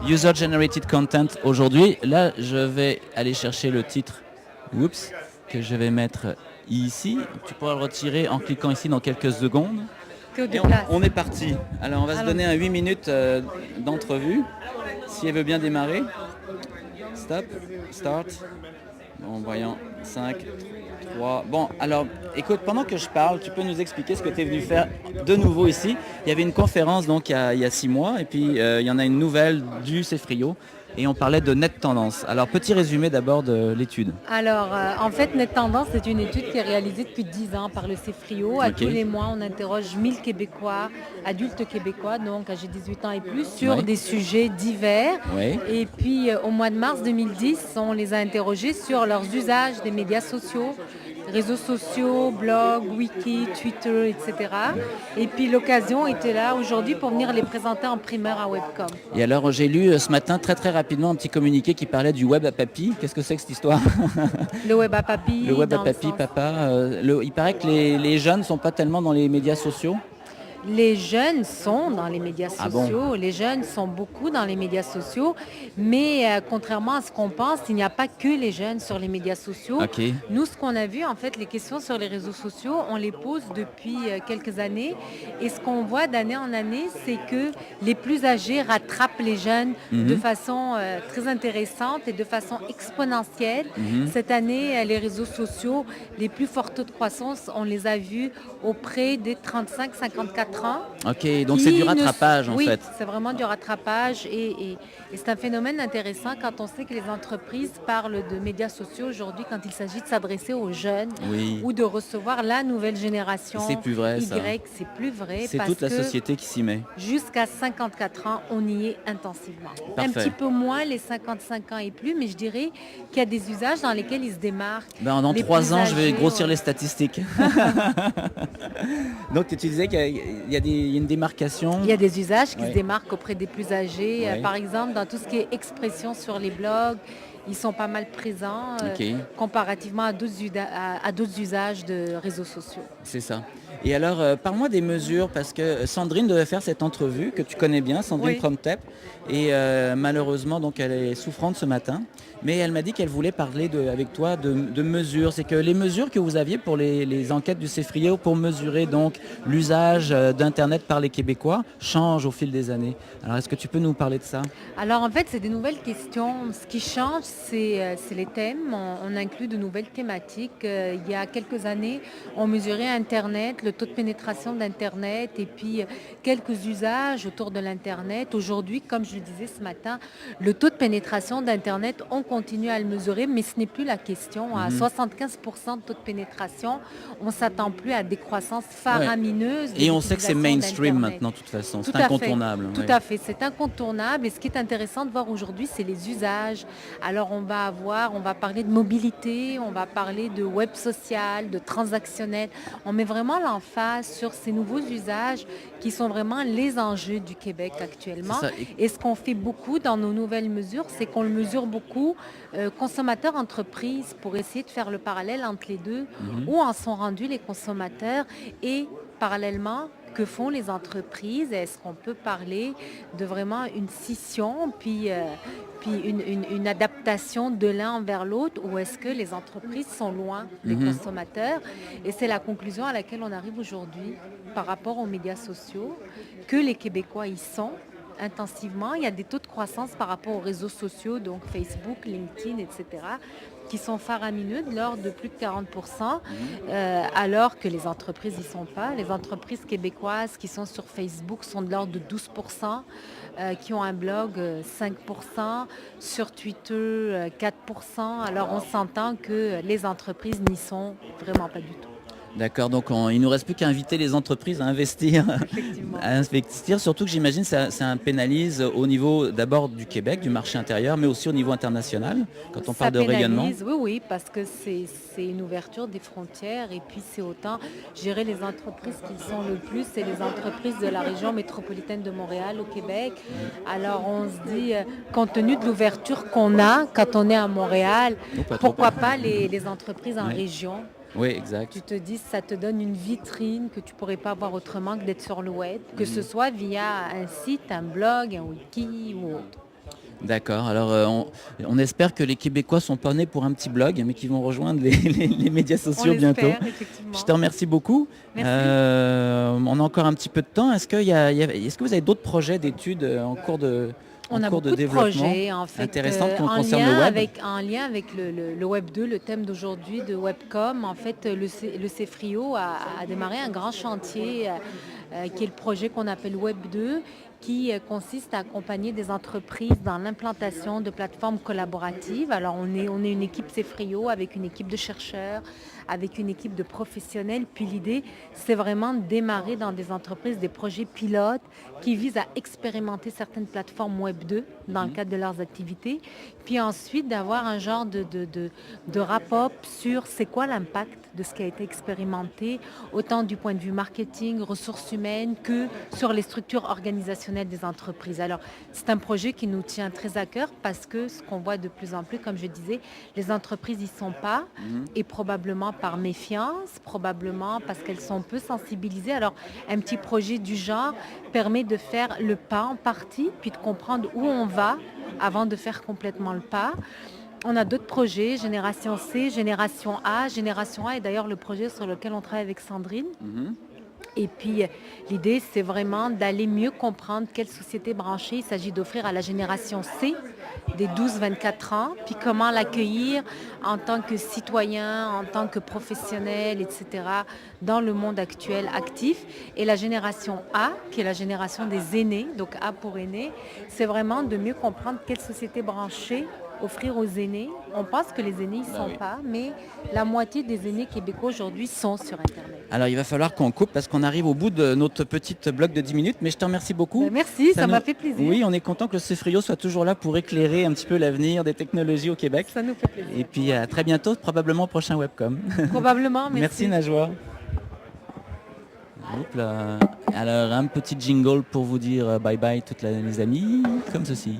User Generated Content aujourd'hui. Là, je vais aller chercher le titre, oups, que je vais mettre ici. Tu pourras le retirer en cliquant ici dans quelques secondes. Et on est parti. Alors, on va se donner un 8 minutes d'entrevue. Si elle veut bien démarrer. Stop, start. Bon, voyons, 5, 3. Bon, alors, écoute, pendant que je parle, tu peux nous expliquer ce que tu es venu faire de nouveau ici. Il y avait une conférence donc il y a 6 mois, et puis il y en a une nouvelle du CEFRIO, et on parlait de Net Tendance. Alors, petit résumé d'abord de l'étude. Alors, en fait, Net Tendance, c'est une étude qui est réalisée depuis 10 ans par le CEFRIO. Tous les mois, on interroge 1000 Québécois, adultes québécois, donc âgés de 18 ans et plus, sur des sujets divers. Et puis, au mois de mars 2010, on les a interrogés sur leurs usages des médias sociaux, réseaux sociaux, blogs, wiki, Twitter, etc. Et puis l'occasion était là aujourd'hui pour venir les présenter en primeur à Webcom. Et alors j'ai lu ce matin très rapidement un petit communiqué qui parlait du web à papy. Qu'est-ce que c'est que cette histoire? Le web à papy. Le web à papy, papa. Il paraît que les jeunes ne sont pas tellement dans les médias sociaux. Les jeunes sont dans les médias sociaux, les jeunes sont beaucoup dans les médias sociaux, mais contrairement à ce qu'on pense, il n'y a pas que les jeunes sur les médias sociaux. Nous, ce qu'on a vu, en fait, les questions sur les réseaux sociaux, on les pose depuis quelques années, et ce qu'on voit d'année en année, c'est que les plus âgés rattrapent les jeunes de façon très intéressante et de façon exponentielle. Cette année, les réseaux sociaux, les plus forts taux de croissance, on les a vus auprès des 35-54 ans. Ok, donc c'est du rattrapage en fait. Oui, c'est vraiment du rattrapage et c'est un phénomène intéressant quand on sait que les entreprises parlent de médias sociaux aujourd'hui quand il s'agit de s'adresser aux jeunes ou de recevoir la nouvelle génération. C'est plus vrai, ça. C'est plus vrai. C'est toute la société qui s'y met. Jusqu'à 54 ans, on y est intensivement. Parfait. Un petit peu moins les 55 ans et plus, mais je dirais qu'il y a des usages dans lesquels ils se démarquent. Dans 3 ans, je vais grossir les statistiques. Donc tu disais qu'il y a une démarcation. Il y a des usages qui se démarquent auprès des plus âgés. Par exemple, dans tout ce qui est expression sur les blogs, ils sont pas mal présents comparativement à d'autres usages de réseaux sociaux. C'est ça. Et alors, parle-moi des mesures, parce que Sandrine devait faire cette entrevue que tu connais bien, Sandrine Promtep, et malheureusement, donc, elle est souffrante ce matin, mais elle m'a dit qu'elle voulait parler avec toi de mesures. C'est que les mesures que vous aviez pour les enquêtes du CEFRIO pour mesurer donc l'usage d'Internet par les Québécois changent au fil des années. Alors, est-ce que tu peux nous parler de ça? Alors, en fait, c'est des nouvelles questions. Ce qui change, c'est les thèmes. On inclut de nouvelles thématiques. Il y a quelques années, on mesurait Internet, le taux de pénétration d'Internet et puis quelques usages autour de l'Internet. Aujourd'hui, comme je le disais ce matin, le taux de pénétration d'Internet, on continue à le mesurer, mais ce n'est plus la question. À 75% de taux de pénétration, on ne s'attend plus à des croissances faramineuses. Et on sait que c'est mainstream maintenant, de toute façon. C'est incontournable. Tout à fait, c'est incontournable. Et ce qui est intéressant de voir aujourd'hui, c'est les usages. Alors, on va parler de mobilité, on va parler de web social, de transactionnel. On met vraiment l'emphase sur ces nouveaux usages qui sont vraiment les enjeux du Québec actuellement. Et ce qu'on fait beaucoup dans nos nouvelles mesures, c'est qu'on le mesure beaucoup consommateurs-entreprises pour essayer de faire le parallèle entre les deux, où en sont rendus les consommateurs et parallèlement, que font les entreprises? Est-ce qu'on peut parler de vraiment une scission, puis une adaptation de l'un envers l'autre, ou est-ce que les entreprises sont loin des consommateurs? Et c'est la conclusion à laquelle on arrive aujourd'hui par rapport aux médias sociaux, que les Québécois y sont intensivement. Il y a des taux de croissance par rapport aux réseaux sociaux, donc Facebook, LinkedIn, etc., qui sont faramineux, de l'ordre de plus de 40%, alors que les entreprises n'y sont pas. Les entreprises québécoises qui sont sur Facebook sont de l'ordre de 12%, qui ont un blog 5%, sur Twitter 4%. Alors on s'entend que les entreprises n'y sont vraiment pas du tout. D'accord, donc il ne nous reste plus qu'à inviter les entreprises à investir. Surtout que j'imagine que ça pénalise au niveau d'abord du Québec, du marché intérieur, mais aussi au niveau international, quand on parle de rayonnement. Oui, parce que c'est une ouverture des frontières et puis c'est autant gérer les entreprises qui sont le plus, c'est les entreprises de la région métropolitaine de Montréal au Québec. Alors on se dit, compte tenu de l'ouverture qu'on a quand on est à Montréal, pourquoi pas les entreprises en région? Oui, exact. Tu te dis, ça te donne une vitrine que tu ne pourrais pas avoir autrement que d'être sur le web, que ce soit via un site, un blog, un wiki ou autre. D'accord. Alors, on espère que les Québécois sont pas nés pour un petit blog, mais qu'ils vont rejoindre les médias On sociaux bientôt. l'espère, effectivement. Je te remercie beaucoup. Merci. On a encore un petit peu de temps. Est-ce que vous avez d'autres projets d'études en cours de On a beaucoup de développement projets en fait, intéressants qui en concernent lien le web? en lien avec le Web 2, le thème d'aujourd'hui de Webcom. En fait, le CFRIO a démarré un grand chantier qui est le projet qu'on appelle Web 2, qui consiste à accompagner des entreprises dans l'implantation de plateformes collaboratives. Alors, on est une équipe CFRIO avec une équipe de chercheurs, avec une équipe de professionnels. Puis l'idée, c'est vraiment de démarrer dans des entreprises des projets pilotes qui visent à expérimenter certaines plateformes Web 2 dans le cadre de leurs activités. Puis ensuite, d'avoir un genre de rapport sur c'est quoi l'impact de ce qui a été expérimenté, autant du point de vue marketing, ressources humaines, que sur les structures organisationnelles des entreprises. Alors, c'est un projet qui nous tient très à cœur parce que ce qu'on voit de plus en plus, comme je disais, les entreprises n'y sont pas, et probablement par méfiance, probablement parce qu'elles sont peu sensibilisées. Alors, un petit projet du genre permet de faire le pas en partie, puis de comprendre où on va avant de faire complètement le pas. On a d'autres projets, Génération C, Génération A. Génération A est d'ailleurs le projet sur lequel on travaille avec Sandrine. Et puis, l'idée, c'est vraiment d'aller mieux comprendre quelle société branchée il s'agit d'offrir à la génération C des 12-24 ans, puis comment l'accueillir en tant que citoyen, en tant que professionnel, etc., dans le monde actuel actif. Et la génération A, qui est la génération des aînés, donc A pour aînés, c'est vraiment de mieux comprendre quelle société branchée offrir aux aînés. On pense que les aînés ne sont pas, mais la moitié des aînés québécois aujourd'hui sont sur Internet. Alors, il va falloir qu'on coupe parce qu'on arrive au bout de notre petite bloc de 10 minutes, mais je te remercie beaucoup. Merci, ça m'a fait plaisir. Oui, on est content que le CFRIO soit toujours là pour éclairer un petit peu l'avenir des technologies au Québec. Ça nous fait plaisir. Et puis, à très bientôt, probablement au prochain Webcom. Probablement, merci. Merci Najwa. Alors, un petit jingle pour vous dire bye bye toutes les amis, comme ceci.